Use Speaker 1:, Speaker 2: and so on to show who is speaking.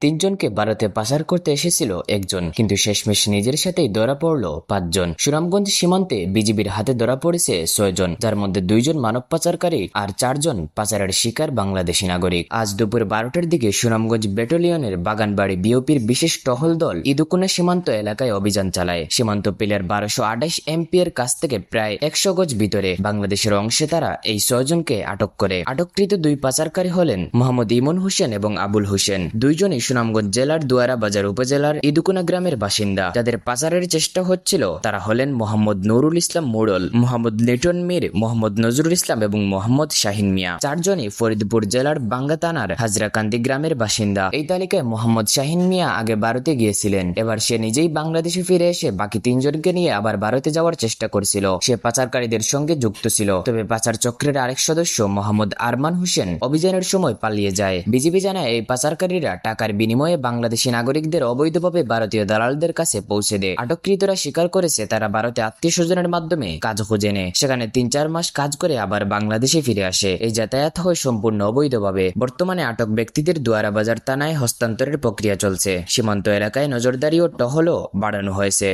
Speaker 1: তিনজনকে ভারতে পাচার করতে এসেছিল একজন, কিন্তু শেষমেশ নিজের সাথেই ধরা পড়ল 5 জন। সুনামগঞ্জ সীমান্তে বিজিবির হাতে ধরা পড়েছে 6 জন, যার মধ্যে 2 জন মানব পাচারকারী আর 4 জন পাচারের শিকার বাংলাদেশি নাগরিক। আজ দুপুর 12টার দিকে সুনামগঞ্জ ব্যাটালিয়নের বাগানবাড়ি বিওপির বিশেষ টহল দল ইদুকুনা সীমান্ত এলাকায় অভিযান চালায়। সীমান্ত পিলার 1228 এমপির কাছ থেকে প্রায় 100 গজ ভিতরে বাংলাদেশের অংশে তারা এই 6 জনকে আটক করে। আটককৃত 2 পাচারকারী হলেন মোহাম্মদ ইমন হোসেন এবং আবুল হোসেন। দুইজনই সুনামগঞ্জ জেলার দুয়ারা বাজার উপজেলার ইদুকুনা গ্রামের বাসিন্দা। যাদের পাচারের চেষ্টা হচ্ছিল তারা হলেন মোহাম্মদ নুরুল ইসলাম মোড়ল, মোহাম্মদ লিটন মীর, মোহাম্মদ নজরুল ইসলাম এবং মোহাম্মদ শাহিন মিয়া। 4 জনই ফরিদপুর জেলার বাঙ্গা থানার হাজরাকান্দি গ্রামের বাসিন্দা। এই তালিকায় মোহাম্মদ শাহিন মিয়া আগে ভারতে গিয়েছিলেন, এবার সে নিজেই বাংলাদেশে ফিরে এসে বাকি 3 জনকে নিয়ে আবার ভারতে যাওয়ার চেষ্টা করছিল। সে পাচারকারীদের সঙ্গে যুক্ত ছিল। তবে পাচার চক্রের আরেক সদস্য মোহাম্মদ আরমান হোসেন অভিযানের সময় পালিয়ে যায়। বিজিবি জানায় এই পাচারকারীরা টাকার বিনিময়ে বাংলাদেশি নাগরিকদের অবৈধভাবে ভারতীয় দালালদের কাছে পৌঁছে দেয়। আটককৃতরা স্বীকার করেছে তারা ভারতে আত্মীয় স্বজনের মাধ্যমে কাজ খুঁজে নেয়, সেখানে 3-4 মাস কাজ করে আবার বাংলাদেশে ফিরে আসে। এই যাতায়াত হয় সম্পূর্ণ অবৈধভাবে। বর্তমানে আটক ব্যক্তিদের দুয়ারা বাজার থানায় হস্তান্তরের প্রক্রিয়া চলছে। সীমান্ত এলাকায় নজরদারি ও টহলও বাড়ানো হয়েছে।